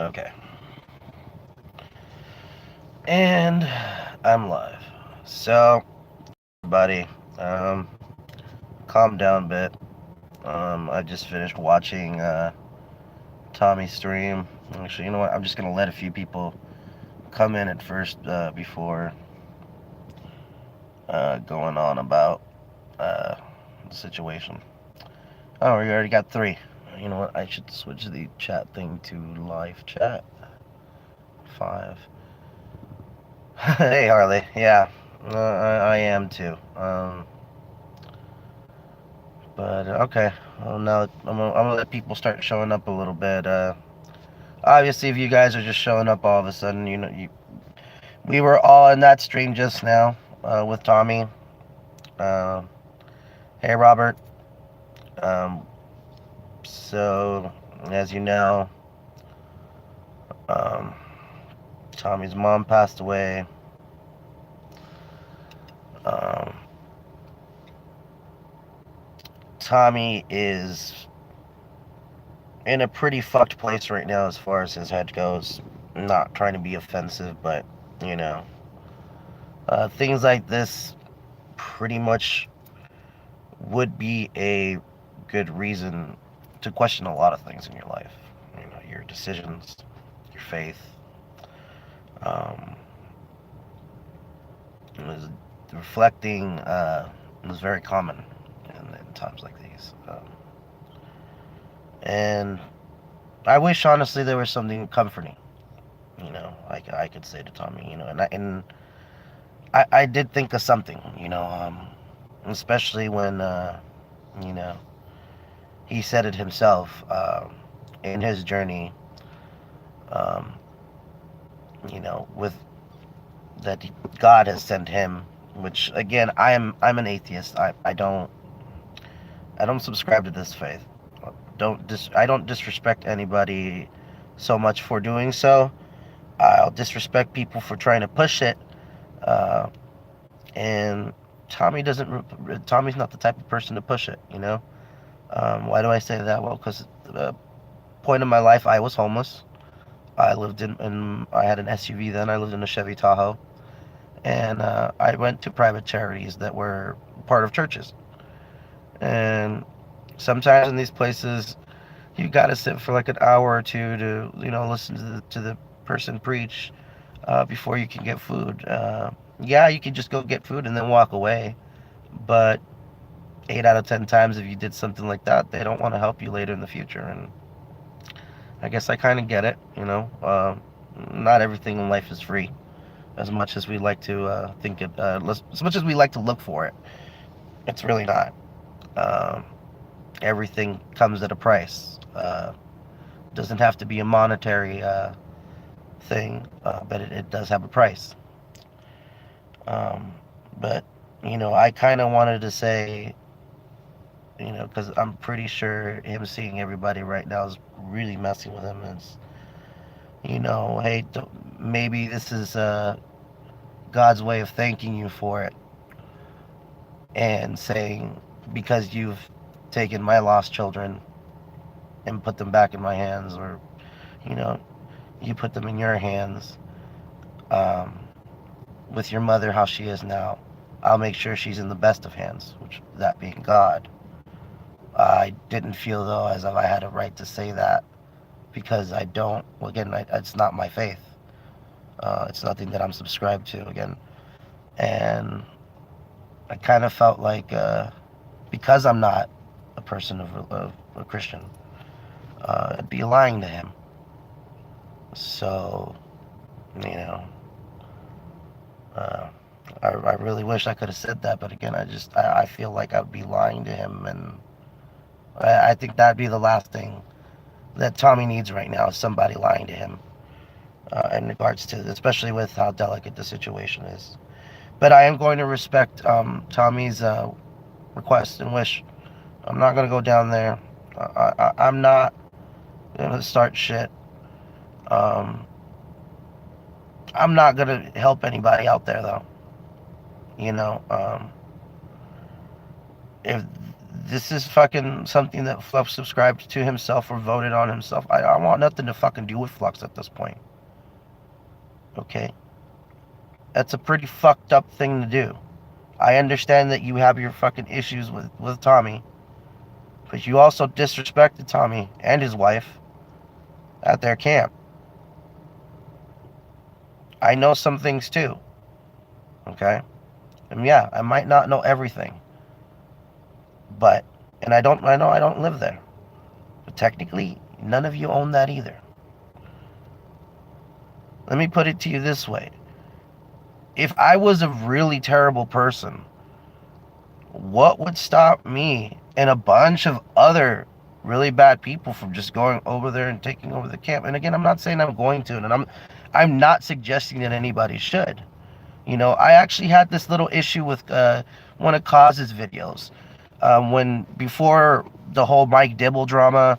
Okay. And I'm live. So, everybody, calm down a bit. I just finished watching Tommy's stream. Actually, you know what? I'm just gonna let a few people come in at first before going on about the situation. Oh, we already got three. You know what? I should switch the chat thing to live chat. Five. Hey, Harley. Yeah, I am too. But okay. Well, now I'm gonna let people start showing up a little bit. Obviously, if you guys are just showing up all of a sudden, we were all in that stream just now with Tommy. Uh, hey, Robert. Um, so, as you know, um, Tommy's mom passed away. Um, Tommy is in a pretty fucked place right now as far as his head goes. Not trying to be offensive, but you know, things like this pretty much would be a good reason to question a lot of things in your life. You know, your decisions, your faith. Um, it was reflecting is very common in times like these. And I wish, honestly, there was something comforting. You know, I could say to Tommy. You know, and I did think of something. Especially when you know he said it himself in his journey. Um, with that God has sent him. Which again, I'm an atheist. I don't subscribe to this faith. I don't disrespect anybody so much for doing so. I'll disrespect people for trying to push it. Uh, and Tommy's not the type of person to push it. Why do I say that? Well, because at the point in my life, I was homeless. I lived I had an SUV then. I lived in a Chevy Tahoe. And I went to private charities that were part of churches. And sometimes in these places, you got to sit for like an hour or two to listen to the person preach before you can get food. Yeah, you can just go get food and then walk away. But 8 out of 10 times, if you did something like that, they don't want to help you later in the future. And I guess I kind of get it. Not everything in life is free. As much as we like to as much as we like to look for it, it's really not. Um, Everything comes at a price. Doesn't have to be a monetary thing, but it does have a price. Um, but I kind of wanted to say, because I'm pretty sure him seeing everybody right now is really messing with him. It's, hey, maybe this is God's way of thanking you for it and saying, because you've taken my lost children and put them back in my hands, or you know, you put them in your hands, um, with your mother how she is now. I'll make sure she's in the best of hands, which that being God. I didn't feel though as if I had a right to say that because I don't. Well, again, it's not my faith. It's nothing that I'm subscribed to again, and I kind of felt like because I'm not a person of a Christian, I'd be lying to him. So, you know, uh, I really wish I could have said that, but again, I feel like I'd be lying to him, and I think that'd be the last thing that Tommy needs right now is somebody lying to him in regards to, especially with how delicate the situation is. But I am going to respect Tommy's request and wish. I'm not going to go down there. I'm not going to start shit. Um, I'm not going to help anybody out there, though. You know, if This is fucking something that Flux subscribed to himself or voted on himself. I want nothing to fucking do with Flux at this point. Okay? That's a pretty fucked up thing to do. I understand that you have your fucking issues with Tommy, but you also disrespected Tommy and his wife at their camp. I know some things too. Okay? And yeah, I might not know everything. But, and I know I don't live there. But technically, none of you own that either. Let me put it to you this way. If I was a really terrible person, what would stop me and a bunch of other really bad people from just going over there and taking over the camp? And again, I'm not saying I'm going to, and I'm not suggesting that anybody should. You know, I actually had this little issue with one of Coz's videos. When before the whole Mike Dibble drama,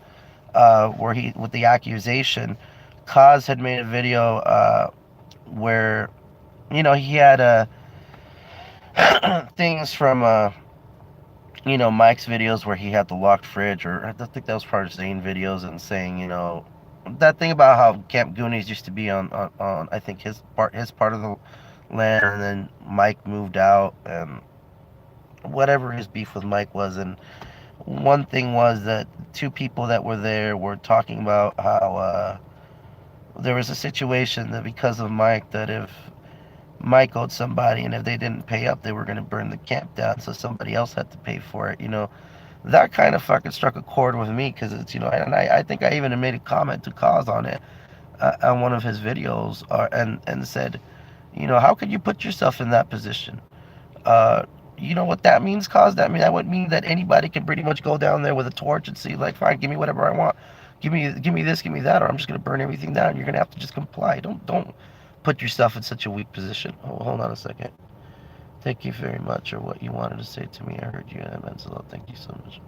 where he with the accusation, Coz had made a video where, you know, he had things from you know, Mike's videos where he had the locked fridge, or I think that was part of Zane videos, and saying, you know, that thing about how Camp Goonies used to be on I think his part of the land, and then Mike moved out, and whatever his beef with Mike was. And one thing was that two people that were there were talking about how there was a situation that because of Mike, that if Mike owed somebody and if they didn't pay up, they were going to burn the camp down, so somebody else had to pay for it. You know, that kind of fucking struck a chord with me, because it's, you know, and I think I even made a comment to Cause on it on one of his videos, and said, you know, how could you put yourself in that position? You know what that means, Cause? That would mean that anybody can pretty much go down there with a torch and see, like, fine, give me whatever I want, give me this, give me that, or I'm just gonna burn everything down. You're gonna have to just comply. Don't put yourself in such a weak position. Oh, hold on a second. Thank you very much, or what you wanted to say to me. I heard you, and it meant a lot. Thank you so much.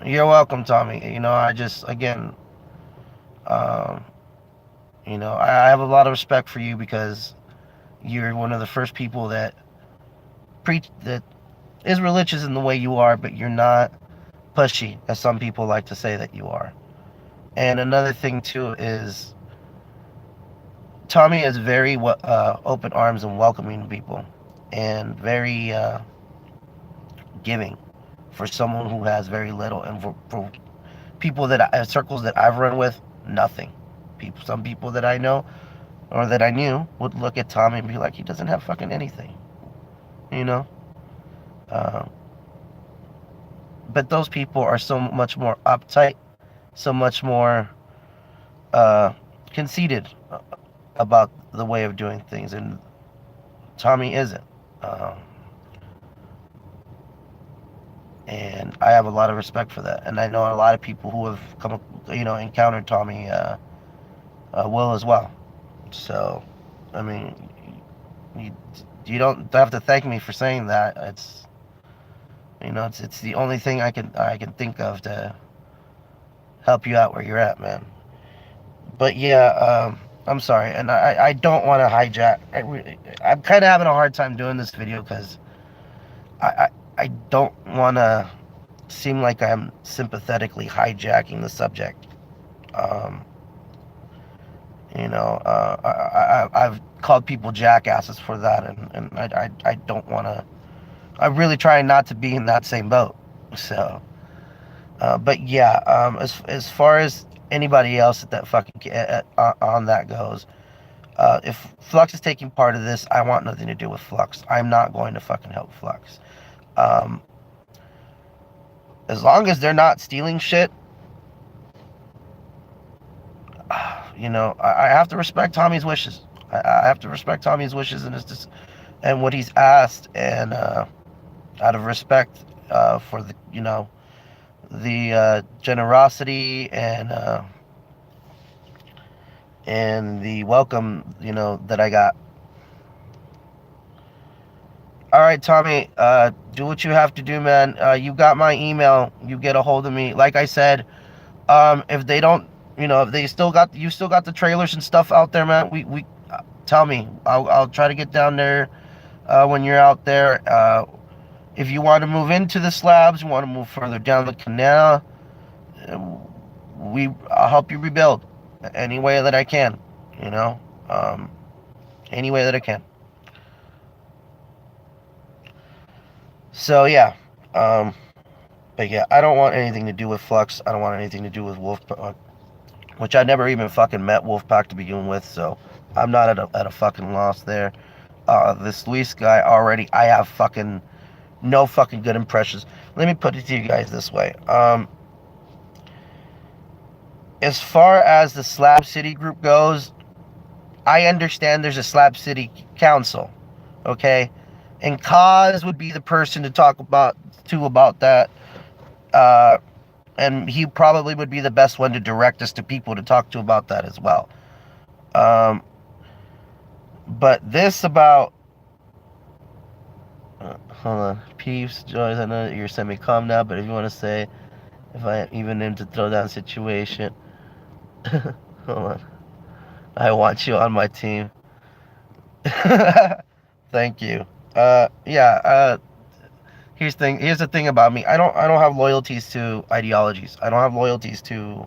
You're welcome, Tommy. You know, I just, again, you know, I have a lot of respect for you, because you're one of the first people that preach that is religious in the way you are, but you're not pushy, as some people like to say that you are. And another thing too is Tommy is very open arms and welcoming to people, and very giving for someone who has very little, and for people that circles that I've run with, nothing. Some people that I know or that I knew would look at Tommy and be like, he doesn't have fucking anything, you know. But those people are so much more uptight, so much more conceited about the way of doing things, and Tommy isn't. And I have a lot of respect for that, and I know a lot of people who have encountered Tommy will as well. So, I mean, you don't have to thank me for saying that. It's the only thing I can think of to help you out where you're at, man. But yeah, I'm sorry, and I don't want to hijack. I'm kind of having a hard time doing this video, because I don't want to seem like I'm sympathetically hijacking the subject. I've called people jackasses for that, and I don't want to. I'm really trying not to be in that same boat. So, but yeah, as far as anybody else that fucking on that goes, if Flux is taking part of this, I want nothing to do with Flux. I'm not going to fucking help Flux. As long as they're not stealing shit, I have to respect Tommy's wishes. I have to respect Tommy's wishes and what he's asked, and out of respect for the generosity and the welcome that I got. All right, Tommy, do what you have to do, man. You got my email. You get a hold of me. Like I said, if they don't, if they still got, you still got the trailers and stuff out there, man. We tell me. I'll try to get down there when you're out there. If you want to move into the slabs, you want to move further down the canal, I'll help you rebuild any way that I can. You know, um, any way that I can. So yeah, um, but yeah, I don't want anything to do with Flux. I don't want anything to do with Wolfpack, which I never even fucking met Wolfpack to begin with. So I'm not at a fucking loss there. This Luis guy already, I have fucking no fucking good impressions. Let me put it to you guys this way. As far as the Slab City group goes, I understand there's a Slab City council, okay, and Kaz would be the person to talk about that. And he probably would be the best one to direct us to people to talk to about that as well. But this about hold on, peeps, Joyce. I know that you're semi-calm now, but if you want to say, if I even in to throw down situation, hold on, I want you on my team. Thank you. Yeah. Here's the thing about me. I don't have loyalties to ideologies. I don't have loyalties to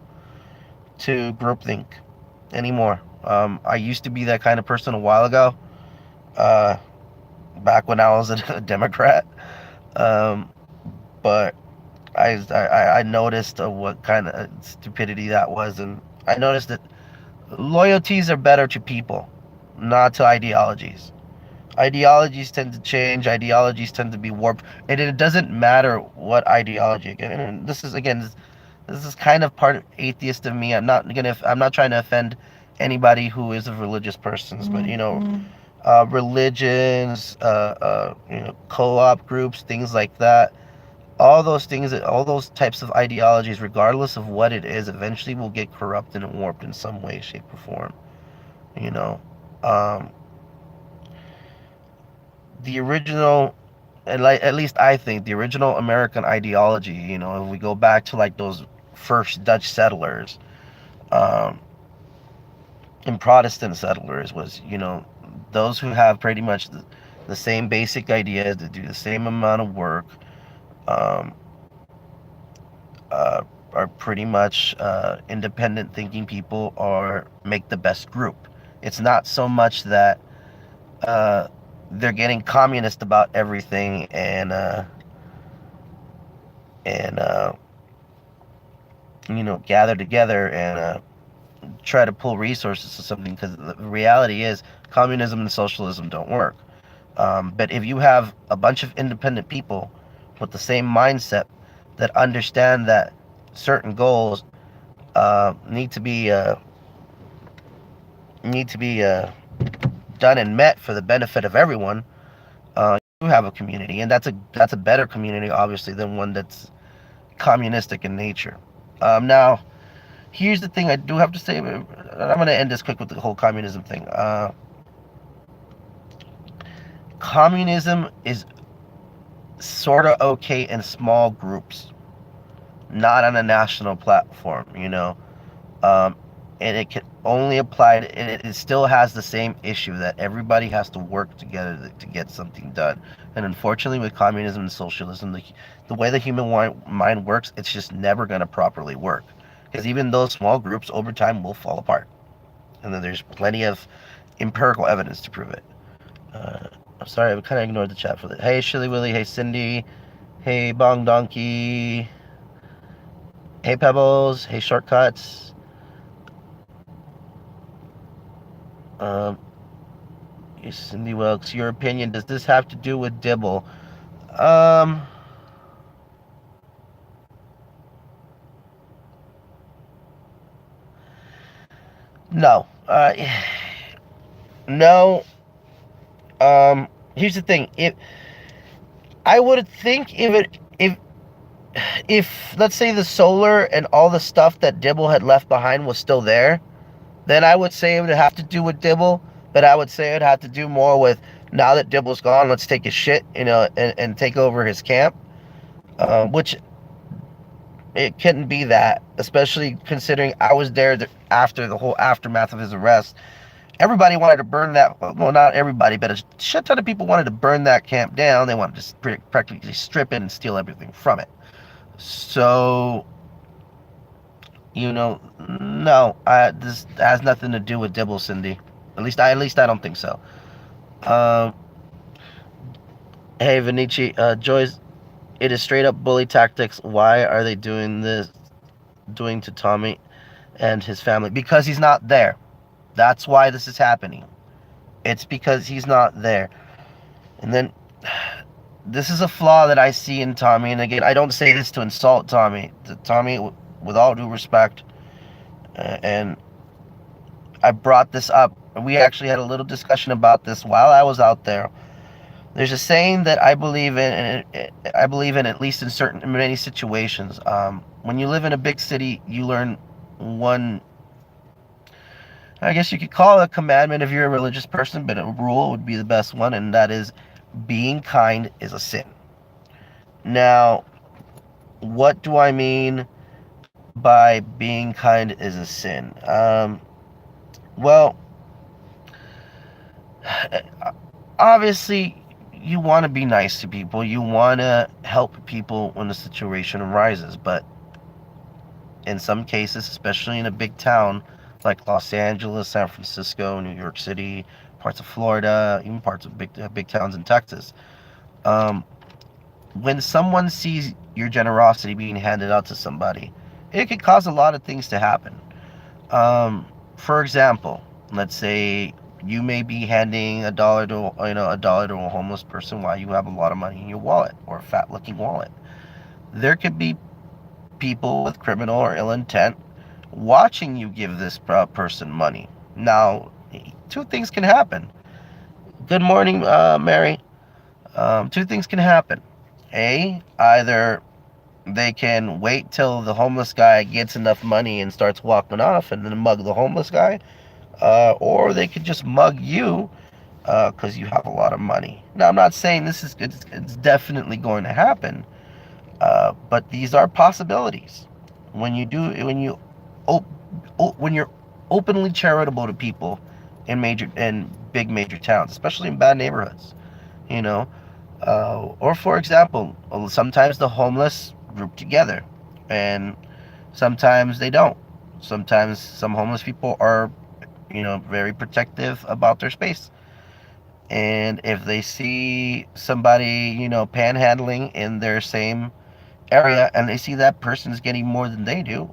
groupthink anymore. I used to be that kind of person a while ago. Uh, Back when I was a Democrat. Um, but I noticed what kind of stupidity that was, and I noticed that loyalties are better to people, not to ideologies. Ideologies tend to change. Ideologies tend to be warped, and it doesn't matter what ideology. And this is kind of part of atheist of me. I'm not trying to offend anybody who is of religious persons, but religions, co-op groups, things like that. All those things, all those types of ideologies, regardless of what it is, eventually will get corrupted and warped in some way, shape, or form. You know, um, the original, and like at least I think the original American ideology. If we go back to like those first Dutch settlers, um, and Protestant settlers was, those who have pretty much the same basic ideas, that do the same amount of work, um, are pretty much independent thinking people, or make the best group. It's not so much that they're getting communist about everything and gather together and try to pull resources to something, because the reality is communism and socialism don't work. But if you have a bunch of independent people with the same mindset, that understand that certain goals need to be done and met for the benefit of everyone, you have a community, and that's a better community, obviously, than one that's communistic in nature. Now, here's the thing I do have to say. I'm going to end this quick with the whole communism thing. Communism is sort of okay in small groups, not on a national platform, and it can only apply to, and it still has the same issue that everybody has to work together to get something done. And unfortunately, with communism and socialism, the way the human mind works, it's just never going to properly work, because even those small groups over time will fall apart, and then there's plenty of empirical evidence to prove it. I'm sorry, I kind of ignored the chat for that. Hey, Shilly Willy. Hey, Cindy. Hey, Bong Donkey. Hey, Pebbles. Hey, Shortcuts. Cindy Wilkes, your opinion, does this have to do with Dibble? No. No. Here's the thing. I would think if let's say the solar and all the stuff that Dibble had left behind was still there, then I would say it would have to do with Dibble. But I would say it would have to do more with, now that Dibble's gone, let's take his shit, and take over his camp. Which it couldn't be that, especially considering I was there after the whole aftermath of his arrest, everybody wanted to burn that. Well, not everybody, but a shit ton of people wanted to burn that camp down. They wanted to practically strip it and steal everything from it. So, no, this has nothing to do with Dibble, Cindy. At least I don't think so. Um, hey, Vinici, Joyce, it is straight up bully tactics. Why are they doing to Tommy and his family? Because he's not there. That's why this is happening. It's because he's not there. And then this is a flaw that I see in Tommy. And again, I don't say this to insult Tommy. Tommy, with all due respect, and I brought this up. We actually had a little discussion about this while I was out there. There's a saying that I believe in, and I believe in at least in many situations. When you live in a big city, you learn one. I guess you could call it a commandment if you're a religious person, but a rule would be the best one, and that is being kind is a sin. Now, what do I mean by being kind is a sin? Well, obviously, you want to be nice to people. You want to help people when the situation arises. But in some cases, especially in a big town like Los Angeles, San Francisco, New York City, parts of Florida, even parts of big towns in Texas, when someone sees your generosity being handed out to somebody, it could cause a lot of things to happen. For example, let's say you may be handing a dollar to a homeless person while you have a lot of money in your wallet, or a fat looking wallet. There could be people with criminal or ill intent watching you give this person money. Now, two things can happen. Good morning, Mary. Two things can happen. Either they can wait till the homeless guy gets enough money and starts walking off and then mug the homeless guy, or they could just mug you because you have a lot of money. Now, I'm not saying it's definitely going to happen, but these are possibilities. When you're openly charitable to people in big major towns, especially in bad neighborhoods, you know, or for example, sometimes the homeless group together, and sometimes they don't. Sometimes some homeless people are, very protective about their space. And if they see somebody, panhandling in their same area, and they see that person's getting more than they do,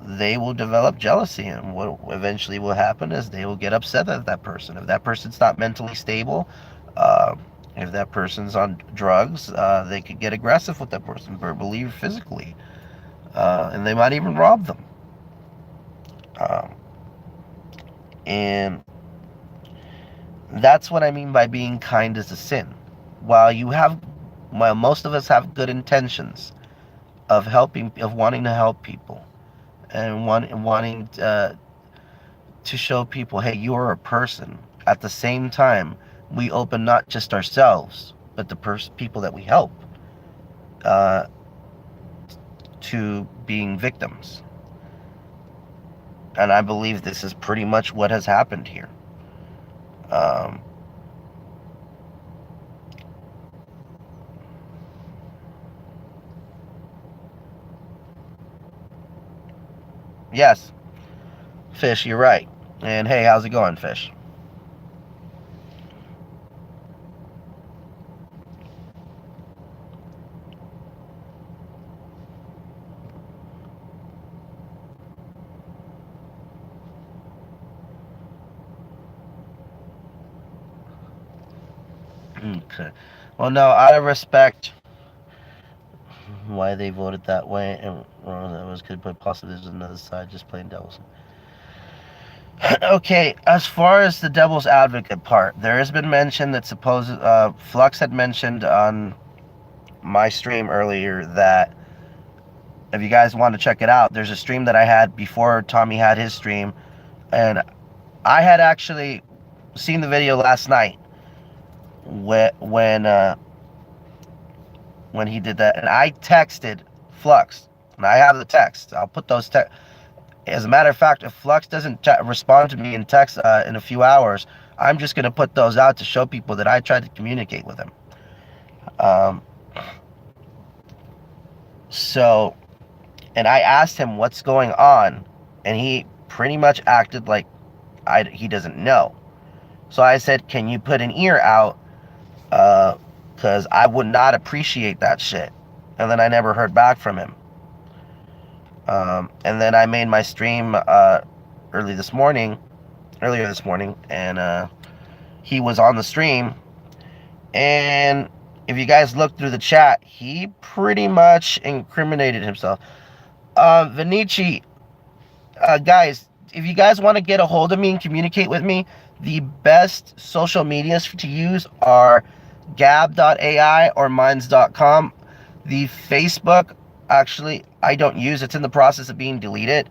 they will develop jealousy. And what eventually will happen is they will get upset at that person. If that person's not mentally stable, uh, if that person's on drugs, they could get aggressive with that person, verbally or physically. And they might even rob them. Um, and that's what I mean by being kind is a sin. While most of us have good intentions of wanting to help people, and wanting to show people, hey, you are a person. At the same time, we open not just ourselves, but the people that we help uh, to being victims. And I believe this is pretty much what has happened here. Um, yes, Fish, you're right. And hey, how's it going, Fish? Okay. Well, no, out of respect, why they voted that way, and that was good, but possibly there's another side just playing devil's. Okay, as far as the devil's advocate part, there has been mention that Flux had mentioned on my stream earlier that if you guys want to check it out, there's a stream that I had before Tommy had his stream, and I had actually seen the video last night when he did that, and I texted Flux, and I have the text. I'll put those text. As a matter of fact, if Flux doesn't respond to me in text in a few hours, I'm just going to put those out to show people that I tried to communicate with him. Um, so, and I asked him what's going on, and he pretty much acted like he doesn't know. So I said, can you put an ear out? Because I would not appreciate that shit. And then I never heard back from him. And then I made my stream earlier this morning, and he was on the stream. And if you guys look through the chat, he pretty much incriminated himself. Vinici, guys, if you guys want to get a hold of me and communicate with me, the best social medias to use are gab.ai or minds.com. The Facebook, actually, I don't use. It's in the process of being deleted.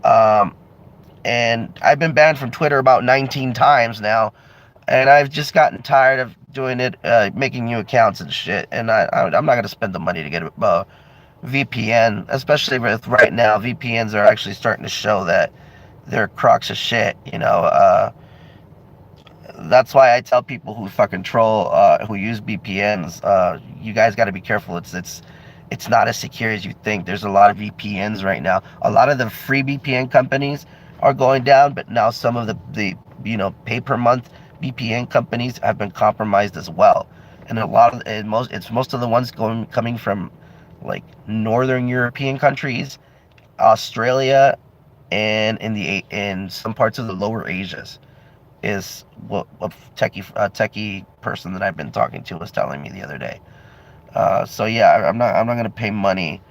And I've been banned from Twitter about 19 times now. And I've just gotten tired of doing it, making new accounts and shit. And I'm not going to spend the money to get a VPN, especially with right now. VPNs are actually starting to show that they're crooks of shit, you know. That's why I tell people who fucking troll, who use VPNs, you guys got to be careful. It's not as secure as you think. There's a lot of VPNs right now. A lot of the free VPN companies are going down, but now some of the pay per month VPN companies have been compromised as well. And most of the ones coming from like northern European countries, Australia, and in some parts of the lower Asias, is what a techie person that I've been talking to was telling me the other day. So yeah, I'm not gonna pay money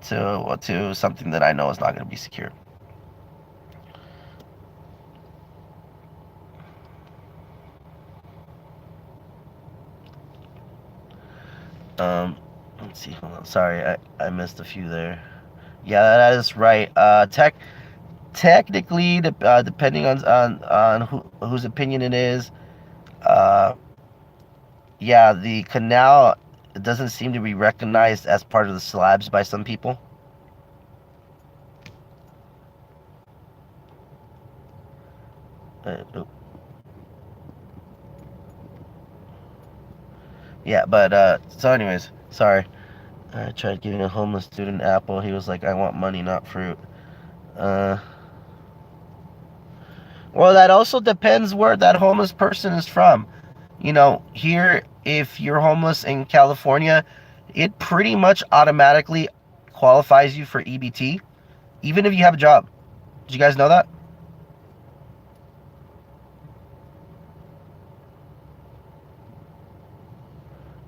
to something that I know is not gonna be secure. Let's see. Hold on. Sorry, I missed a few there. Yeah, that is right. Technically, depending on whose opinion it is, yeah, the canal doesn't seem to be recognized as part of the slabs by some people. Yeah, but so anyways, sorry. I tried giving a homeless student an apple. He was like, "I want money, not fruit." Uh, well, that also depends where that homeless person is from. You know, here, if you're homeless in California, it pretty much automatically qualifies you for EBT, even if you have a job. Did you guys know that?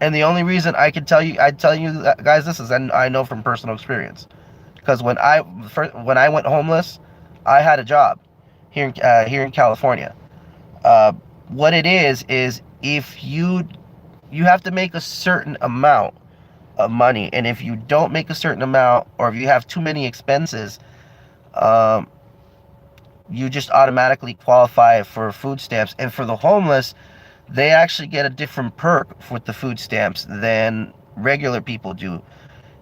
And the only reason I tell you guys this is, and I know from personal experience, because when I went homeless, I had a job here in California. What it is if you have to make a certain amount of money, and if you don't make a certain amount, or if you have too many expenses, you just automatically qualify for food stamps. And for the homeless, they actually get a different perk with the food stamps than regular people do.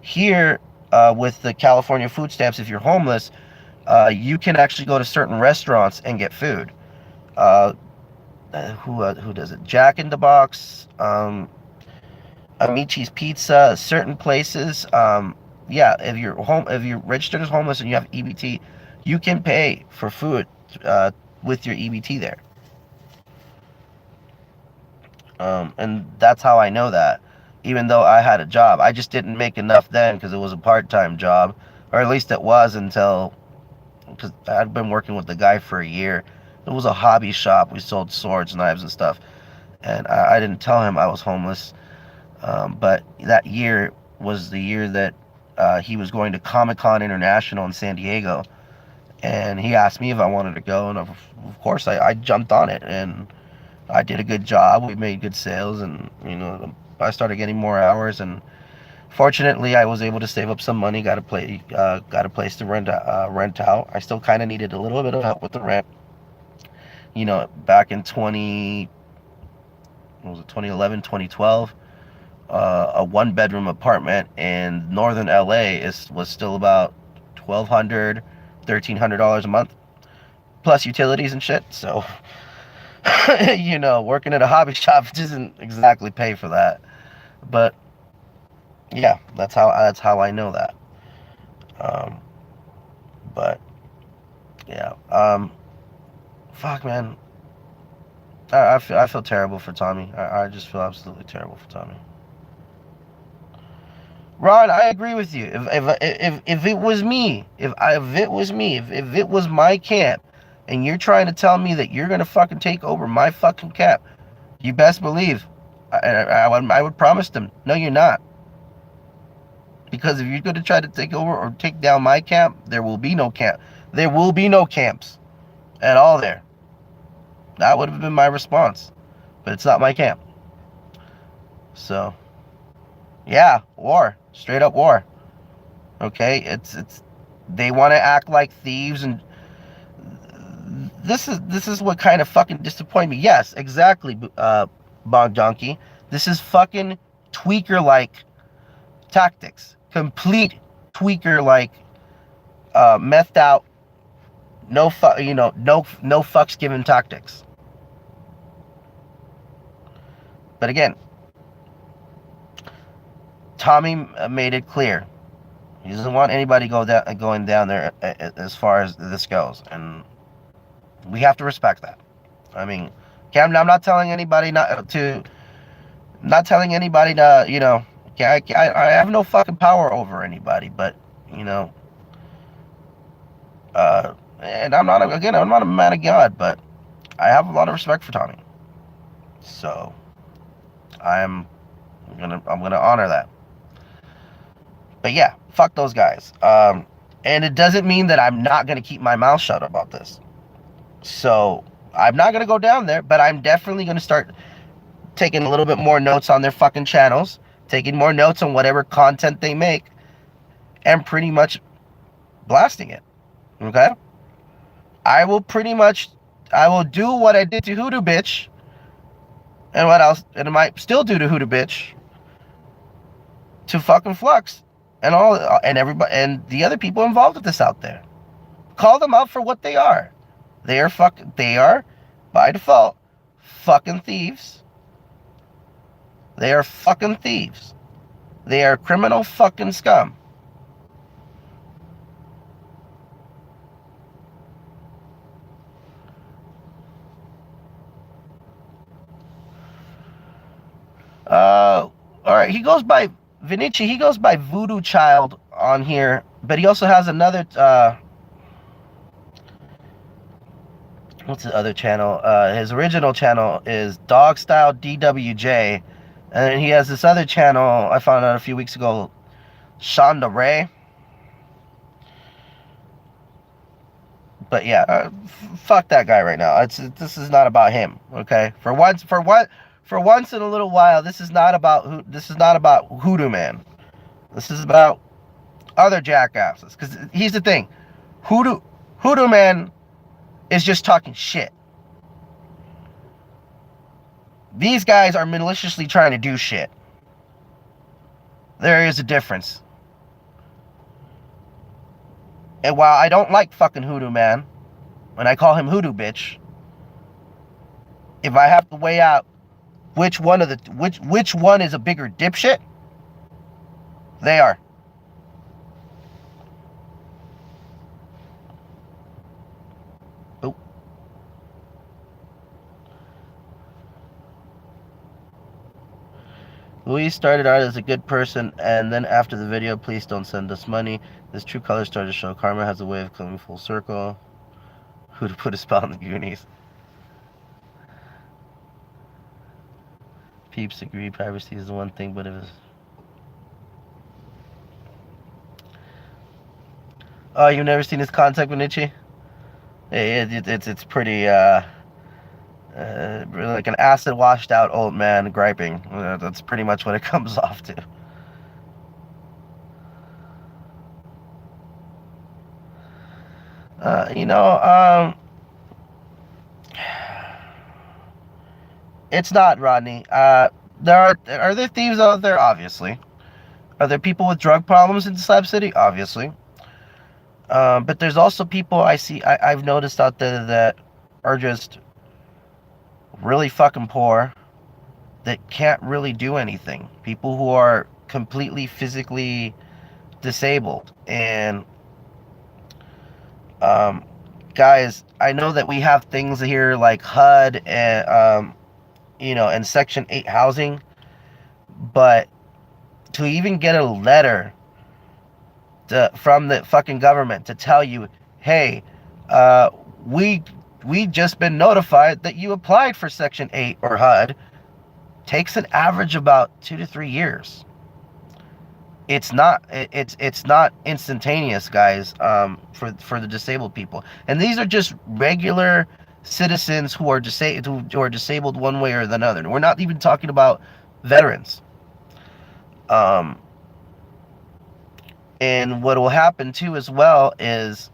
Here, with the California food stamps, if you're homeless, you can actually go to certain restaurants and get food. Who does it? Jack in the Box, Amici's Pizza, certain places. Yeah, if you're registered as homeless and you have EBT, you can pay for food with your EBT there. And that's how I know that. Even though I had a job, I just didn't make enough then because it was a part-time job, or at least it was until, because I'd been working with the guy for a year. It was a hobby shop. We sold swords, knives, and stuff. And I didn't tell him I was homeless. But that year was the year that he was going to Comic-Con International in San Diego. And he asked me if I wanted to go. And of course, I jumped on it. And I did a good job. We made good sales. And, I started getting more hours. And fortunately, I was able to save up some money. Got a place to rent out. I still kind of needed a little bit of help with the rent. Back in 2011, 2012, a one-bedroom apartment in northern LA was still about $1,200 $1,300 a month plus utilities and shit. So, you know, working at a hobby shop doesn't exactly pay for that. But yeah, that's how I know that. Um, but yeah, fuck, man. I feel terrible for Tommy. I just feel absolutely terrible for Tommy. Ron, I agree with you. If it was me, if it was my camp, and you're trying to tell me that you're gonna fucking take over my fucking camp, you best believe, I would promise them, no, you're not. Because if you're gonna try to take over or take down my camp, there will be no camp. There will be no camps at all there. That would have been my response, but it's not my camp. So, yeah, war, straight up war. Okay, it's they want to act like thieves, and this is what kind of fucking disappointed me. Yes, exactly, Bog Donkey. This is fucking tweaker like tactics, complete tweaker like, methed out, no fucks given tactics. But again, Tommy made it clear he doesn't want anybody going down there as far as this goes, and we have to respect that. I mean, I'm not telling anybody to, you know, I have no fucking power over anybody, but, you know, and I'm not a man of God, but I have a lot of respect for Tommy. So I'm gonna honor that. But yeah, fuck those guys. And it doesn't mean that I'm not gonna keep my mouth shut about this. So I'm not gonna go down there, but I'm definitely gonna start taking a little bit more notes on their fucking channels, taking more notes on whatever content they make, and pretty much blasting it. Okay? I will do what I did to Hoodoo Bitch, and what else, and I might still do to Hoodoo Bitch, to fucking Flux, and everybody, and the other people involved with this out there. Call them out for what they are. They are, by default, fucking thieves. They are fucking thieves. They are criminal fucking scum. All right, he goes by Vinici. He goes by Voodoo Child on here, but he also has another, what's his other channel? His original channel is Dog Style DWJ, and he has this other channel I found out a few weeks ago, Shonda Ray. But yeah, fuck that guy right now. This is not about him. Okay, for once in a little while, this is not about Hoodoo Man. This is about other jackasses. Because here's the thing, Hoodoo Man is just talking shit. These guys are maliciously trying to do shit. There is a difference. And while I don't like fucking Hoodoo Man, and I call him Hoodoo Bitch, if I have to weigh out which one is a bigger dipshit, they are. Oh. Louise started out as a good person, and then after the video, please don't send us money. This true color started to show. Karma has a way of coming full circle. Who to put a spell on the Goonies? Peeps agree privacy is the one thing, but it was... Oh, you've never seen his contact with Nietzsche? It's pretty, like an acid washed out old man griping. That's pretty much what it comes off to. It's not, Rodney. Are there thieves out there? Obviously. Are there people with drug problems in Slab City? Obviously. But there's also people I've noticed out there that are just really fucking poor, that can't really do anything. People who are completely physically disabled. And um, guys, I know that we have things here like HUD and and Section 8 housing, but to even get a letter from the fucking government to tell you, hey, uh, we we just been notified that you applied for Section 8 or HUD, takes an average about 2 to 3 years. It's not instantaneous, guys. For the disabled people, and these are just regular citizens who are disabled one way or another. We're not even talking about veterans. Um, and what will happen too as well is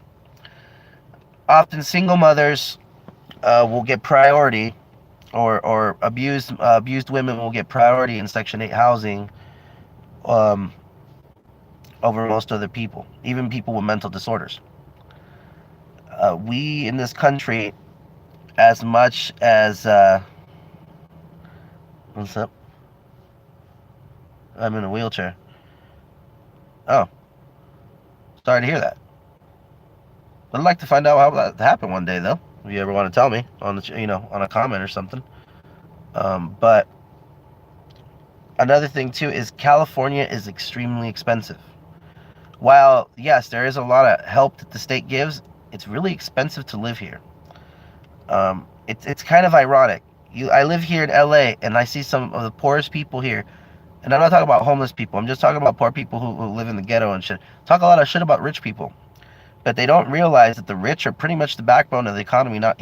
often single mothers will get priority, or abused women will get priority in Section 8 housing, um, over most other people, even people with mental disorders. We in this country, as much as what's up? I'm in a wheelchair. Oh, sorry to hear that. I'd like to find out how that happened one day, though. If you ever want to tell me on on a comment or something. But another thing too is California is extremely expensive. While yes, there is a lot of help that the state gives, it's really expensive to live here. It's kind of ironic. I live here in LA, and I see some of the poorest people here. And I'm not talking about homeless people. I'm just talking about poor people who live in the ghetto and shit. Talk a lot of shit about rich people, but they don't realize that the rich are pretty much the backbone of the economy. Not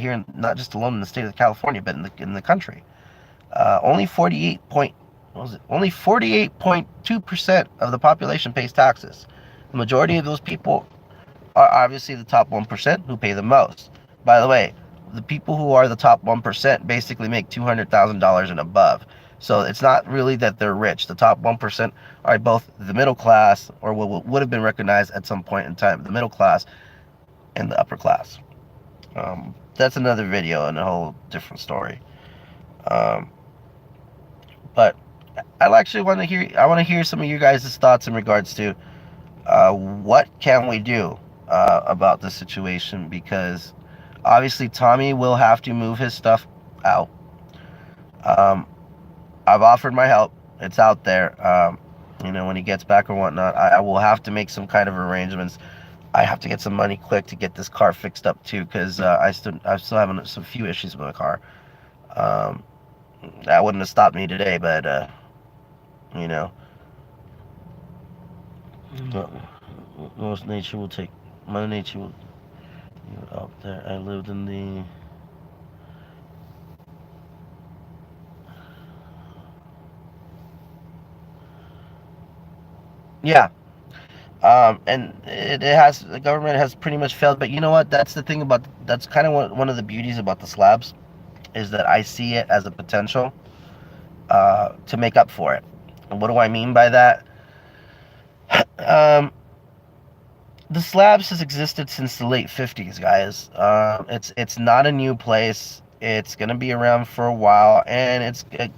just alone in the state of California, but in the country. Only 48.2% of the population pays taxes. The majority of those people are obviously the top 1% who pay the most. By the way, the people who are the top 1% basically make $200,000 and above. So it's not really that they're rich. The top 1% are both the middle class, or what would have been recognized at some point in time, the middle class and the upper class. That's another video and a whole different story. Um, but I actually want to hear. I want to hear some of you guys' thoughts in regards to what can we do about this situation, because obviously Tommy will have to move his stuff out. Um, I've offered my help. It's out there. When he gets back or whatnot, I will have to make some kind of arrangements. I have to get some money quick to get this car fixed up too, because I still having some few issues with my car. Um, that wouldn't have stopped me today, but you know, most nature will take. Mother Nature will. Out there, I lived in the. Yeah, and the government has pretty much failed. But you know what? That's kind of one of the beauties about the slabs, is that I see it as a potential to make up for it. And what do I mean by that? Um, the slabs has existed since the late 50s, guys. It's not a new place. It's gonna be around for a while, and it's been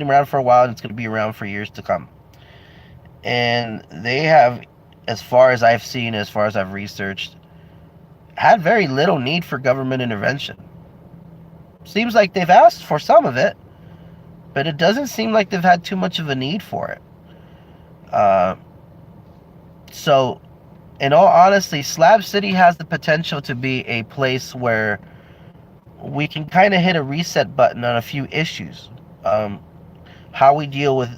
around for a while, and it's gonna be around for years to come. And they have, as far as I've seen, as far as I've researched, had very little need for government intervention. Seems like they've asked for some of it, but it doesn't seem like they've had too much of a need for it. So, in all honesty, Slab City has the potential to be a place where we can kind of hit a reset button on a few issues. How we deal with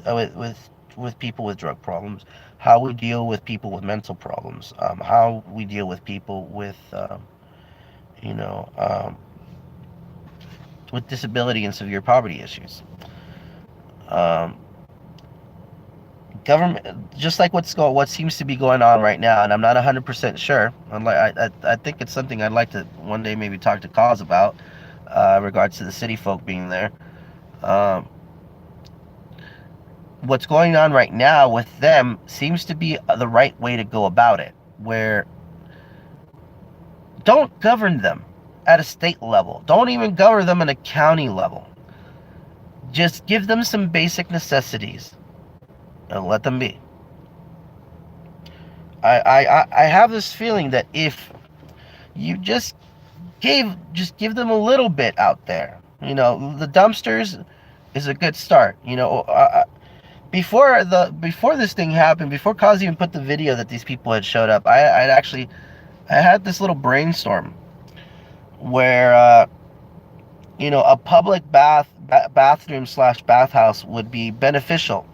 people with drug problems, how we deal with people with mental problems, how we deal with people you know, with disability and severe poverty issues. Government, just like what seems to be going on right now, and I'm not 100% sure. I think it's something I'd like to one day maybe talk to Cause about, regards to the city folk being there. What's going on right now with them seems to be the right way to go about it. where don't govern them at a state level. Don't even govern them at a county level. Just give them some basic necessities and let them be. I have this feeling that if you just give them a little bit out there, the dumpsters is a good start. Before this thing happened, before Cause even put the video that these people had showed up, I had this little brainstorm where a public bathroom slash bathhouse would be beneficial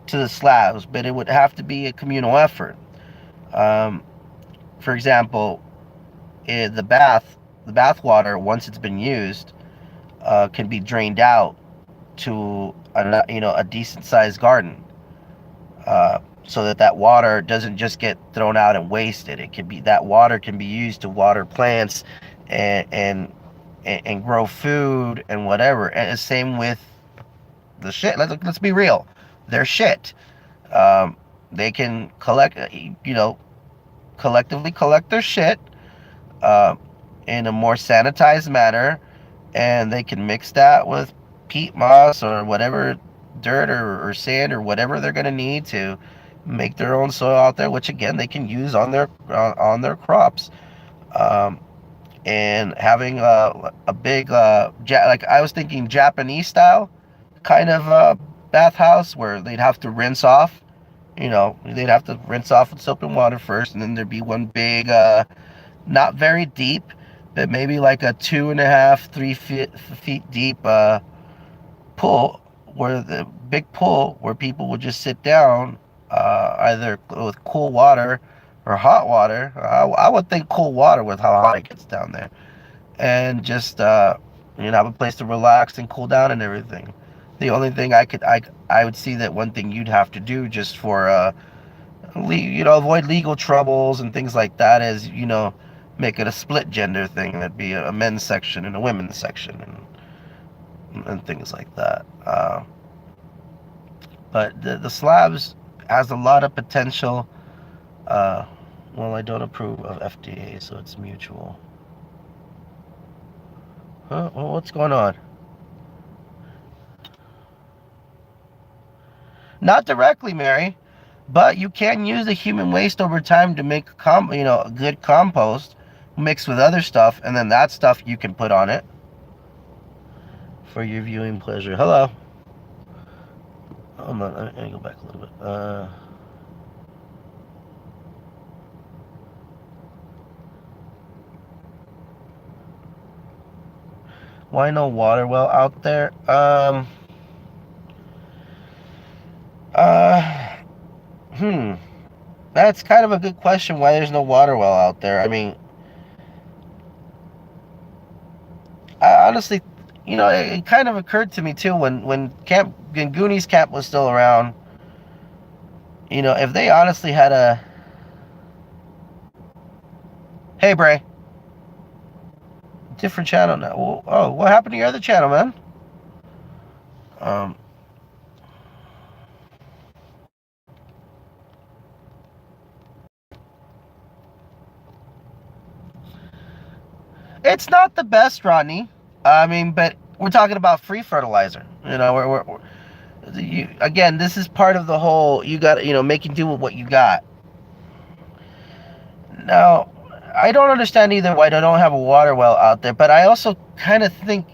to the slabs, but it would have to be a communal effort. For example, the bath water, once it's been used, can be drained out to a decent sized garden, so that water doesn't just get thrown out and wasted. That water can be used to water plants and grow food and whatever. And the same with the shit. Let's be real, their shit. They can collectively collect their shit in a more sanitized manner, and they can mix that with peat moss or whatever dirt or sand or whatever they're going to need to make their own soil out there, which again they can use on their crops. And having a big like I was thinking Japanese style kind of bathhouse, where they'd have to rinse off. They'd have to rinse off with soap and water first, and then there'd be one big, not very deep, but maybe like a 2.5, 3 feet deep pool, where people would just sit down, either with cool water or hot water. I would think cool water with how hot it gets down there, and just have a place to relax and cool down and everything. The only thing I would see that one thing you'd have to do just for avoid legal troubles and things like that is make it a split gender thing. That'd be a men's section and a women's section and things like that. But the slabs has a lot of potential. Well, I don't approve of FDA, so it's mutual. Huh? Well, what's going on? Not directly, Mary, but you can use the human waste over time to make a good compost mixed with other stuff, and then that stuff you can put on it for your viewing pleasure. Hello. Hold on, let me go back a little bit. Why no water well out there? That's kind of a good question. Why there's no water well out there? I mean, I honestly, it kind of occurred to me too when Goonies Camp was still around. If they honestly had a, hey Bray, different channel now. Oh, what happened to your other channel, man? It's not the best, Rodney. I mean, but we're talking about free fertilizer. Again, this is part of the whole. You got making do with what you got. Now, I don't understand either why they don't have a water well out there, but I also kind of think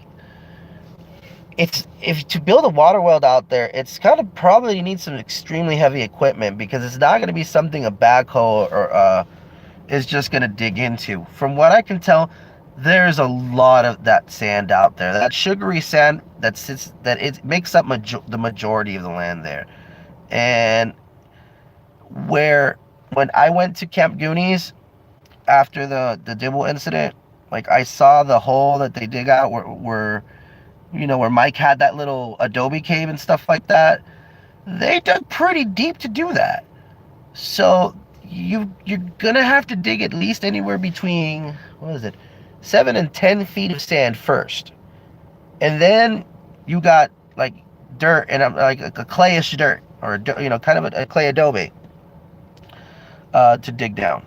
if to build a water well out there, it's kind of probably need some extremely heavy equipment, because it's not going to be something a backhoe or is just going to dig into. From what I can tell, there's a lot of that sand out there, that sugary sand that it makes up the majority of the land there. And when I went to Camp Goonies after the Dibble incident, like I saw the hole that they dig out where Mike had that little adobe cave and stuff like that. They dug pretty deep to do that. So you're gonna have to dig at least anywhere between 7 and 10 feet of sand first, and then you got like dirt and like a clayish dirt, or kind of a clay adobe to dig down.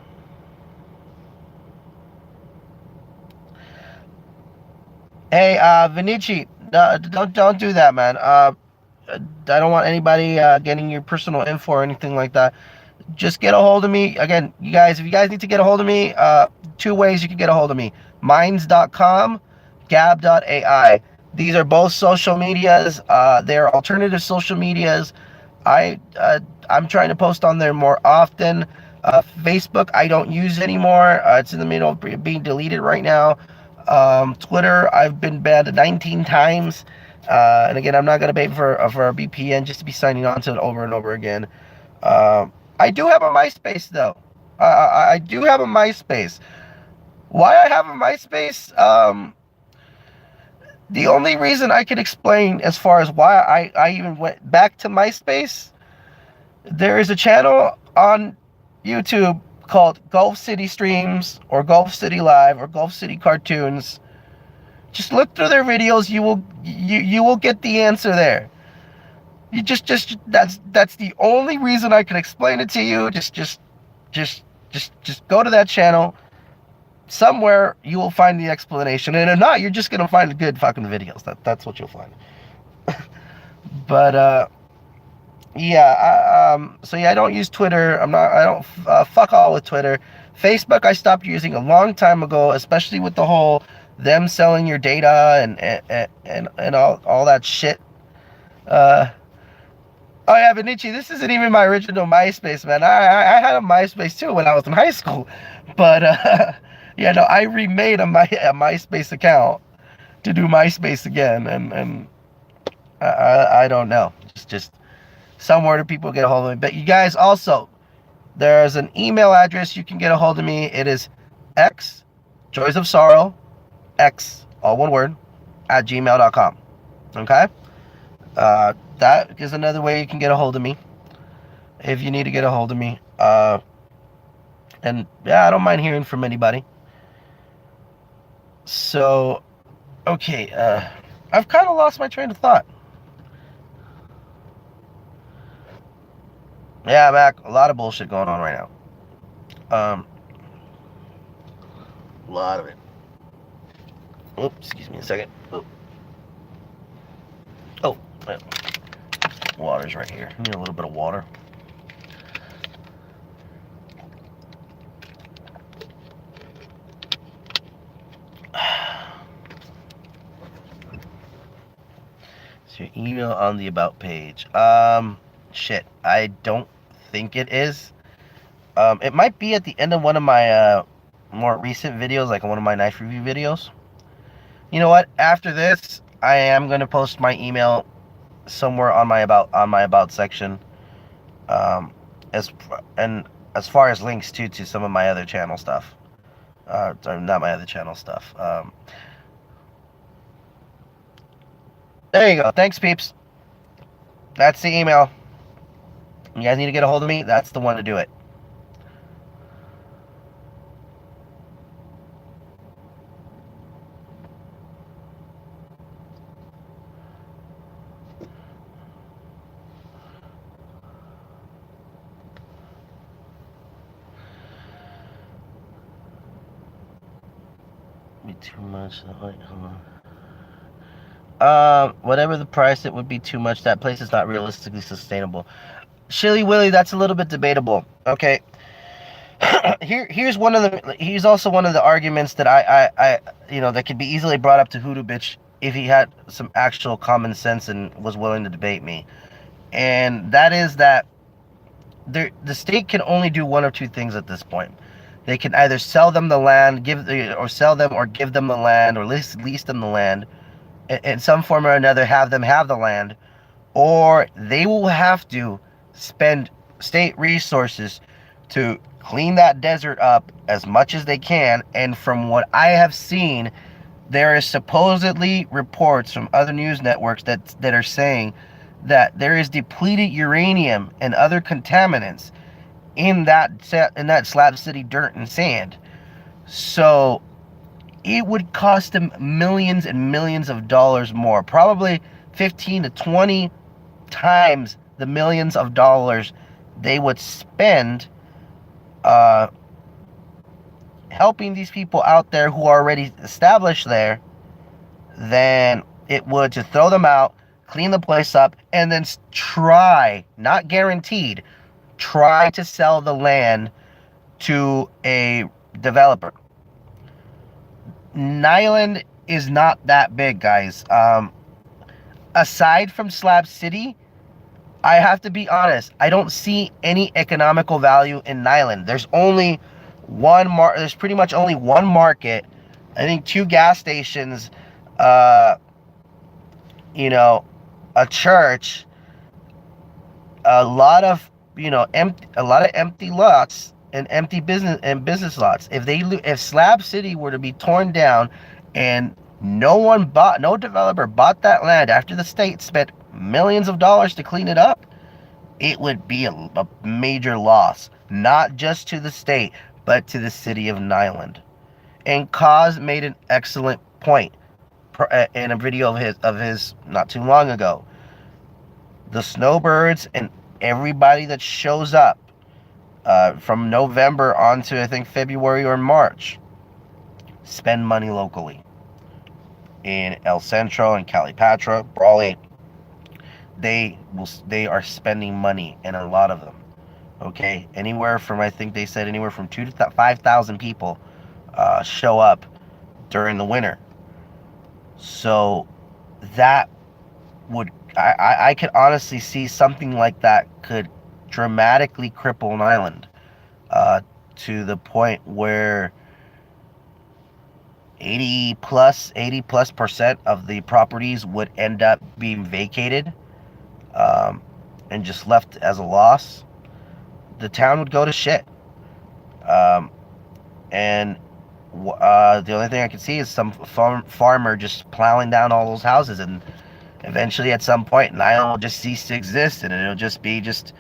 Hey, Vinici, don't do that, man. I don't want anybody getting your personal info or anything like that. Just get a hold of me. Again, you guys, if you guys need to get a hold of me, two ways you can get a hold of me. Minds.com, Gab.ai. These are both social medias. They're alternative social medias. I I'm trying to post on there more often. Facebook I don't use anymore. It's in the middle of being deleted right now. Twitter I've been banned 19 times. And again, I'm not gonna pay for a VPN just to be signing on to it over and over again. I do have a MySpace though. I do have a MySpace. Why I have a MySpace? The only reason I can explain as far as why I even went back to MySpace, there is a channel on YouTube called Gulf City Streams or Gulf City Live or Gulf City Cartoons. Just look through their videos. You will get the answer there. You just that's the only reason I can explain it to you. Just go to that channel. Somewhere you will find the explanation, and if not, you're just gonna find good fucking videos. That's what you'll find. But yeah, so yeah, I don't use Twitter. I don't fuck all with Twitter. Facebook I stopped using a long time ago, especially with the whole them selling your data and all that shit. Uh, oh yeah, Benici, this isn't even my original MySpace, man. I had a MySpace too when I was in high school, but yeah, no, I remade a MySpace account to do MySpace again, and I don't know, just somewhere do people get a hold of me. But you guys also, there's an email address you can get a hold of me. It is X Joys of Sorrow X, all one word, at gmail.com. Okay? That is another way you can get a hold of me if you need to get a hold of me. And yeah, I don't mind hearing from anybody. So, okay, I've kind of lost my train of thought. Yeah, Mac, a lot of bullshit going on right now. A lot of it. Oops, excuse me a second. Oh, water's right here. I need a little bit of water. So your email on the about page. Shit, I don't think it is. It might be at the end of one of my more recent videos, like one of my knife review videos. You know what? After this, I am gonna post my email somewhere on my about section. As and as far as links to some of my other channel stuff. Sorry, not my other channel stuff. There you go. Thanks, peeps. That's the email. You guys need to get a hold of me. That's the one to do it. Be too much. Wait, hold on. Whatever the price, it would be too much. That place is not realistically sustainable. Shilly Willy, that's a little bit debatable. Okay. Here's one of the. Here's also one of the arguments that I that could be easily brought up to Hoodoo Bitch if he had some actual common sense and was willing to debate me, and that is that the state can only do one of two things at this point. They can either sell them the land, sell them or give them the land, or lease them the land, in some form or another, have them have the land, or they will have to spend state resources to clean that desert up as much as they can. And from what I have seen, there is supposedly reports from other news networks that are saying that there is depleted uranium and other contaminants in that Slab City dirt and sand. So it would cost them millions and millions of dollars more, probably 15 to 20 times the millions of dollars they would spend helping these people out there who are already established there, than it would to throw them out, clean the place up, and then try, not guaranteed, try to sell the land to a developer. Niland is not that big, guys. Aside from Slab City, I have to be honest, I don't see any economical value in Niland. There's pretty much only one market. I think 2 gas stations, uh, you know, a church, a lot of, a lot of empty lots and empty business lots. If Slab City were to be torn down and no developer bought that land after the state spent millions of dollars to clean it up, it would be a major loss, not just to the state, but to the city of Niland. And Kaz made an excellent point in a video of his not too long ago. The snowbirds and everybody that shows up from November on to I think February or March spend money locally in El Centro and Calipatra, Brawley. They are spending money, and a lot of them. Okay, I think they said anywhere from 2 to 5,000 people show up during the winter. So that would I could honestly see something like that could dramatically cripple an island to the point where 80+ percent of the properties would end up being vacated and just left as a loss. The town would go to shit. And the only thing I can see is some farmer just plowing down all those houses, and eventually at some point Nile will just cease to exist, and it'll just be just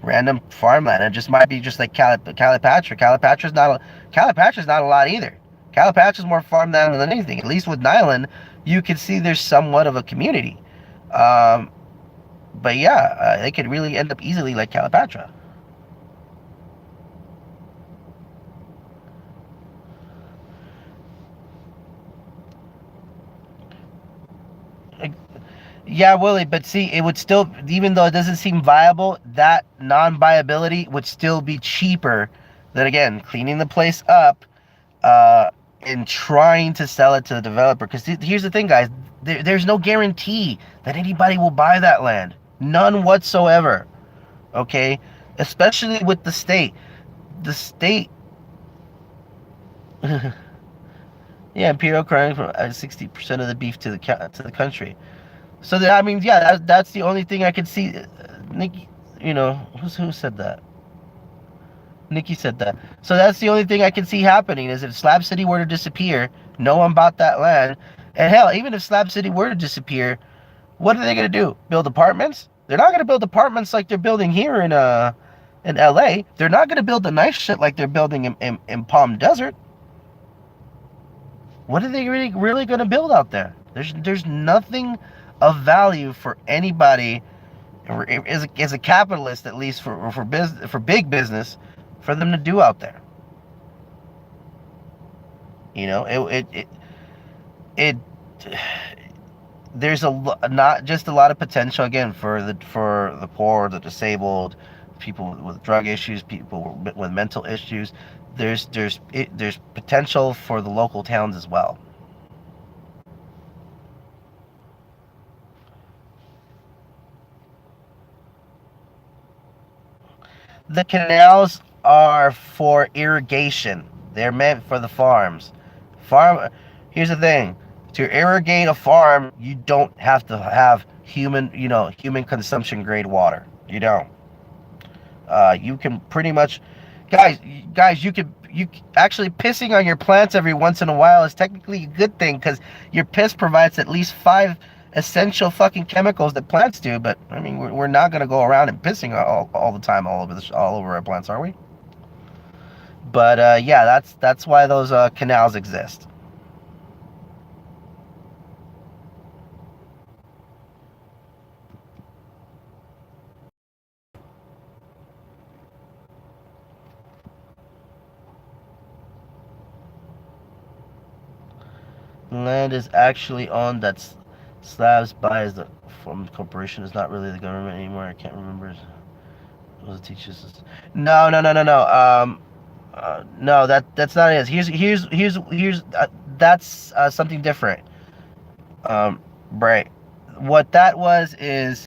random farmland. It just might be just like Calipatra. Calipatra's not a lot either. Calipatra's more farmland than anything. At least with Niland, you can see there's somewhat of a community. But yeah, they could really end up easily like Calipatra. Yeah, Willie, but see, it would still, even though it doesn't seem viable, that non-viability would still be cheaper than, again, cleaning the place up and trying to sell it to the developer. Because here's the thing, guys, there's no guarantee that anybody will buy that land. None whatsoever. Okay? Especially with the state. The state... yeah, Imperial crying for 60% of the beef to the country. So I mean, yeah, that's the only thing I could see. Nikki, who said that? Nikki said that. So that's the only thing I can see happening is if Slab City were to disappear, no one bought that land, and hell, even if Slab City were to disappear, what are they gonna do? Build apartments? They're not gonna build apartments like they're building here in L.A. They're not gonna build the nice shit like they're building in Palm Desert. What are they really gonna build out there? There's nothing of value for anybody as a capitalist, at least for business, for big business, for them to do out there. It there's not just a lot of potential again for the poor, the disabled, people with drug issues, people with mental issues. There's potential for the local towns as well. The canals are for irrigation. They're meant for the farms. Here's the thing. To irrigate a farm, you don't have to have human consumption grade water. You don't. You can pretty much, guys, you actually pissing on your plants every once in a while is technically a good thing because your piss provides at least 5 essential fucking chemicals that plants do. But I mean, we're not gonna go around and pissing all the time all over our plants, are we? But yeah, that's why those canals exist. Land is actually owned. That's slabs buys the from corporation is not really the government anymore. I can't remember. What the teachers? No, no, no, no, no. No, that's not it. Here's that's something different. Right. What that was is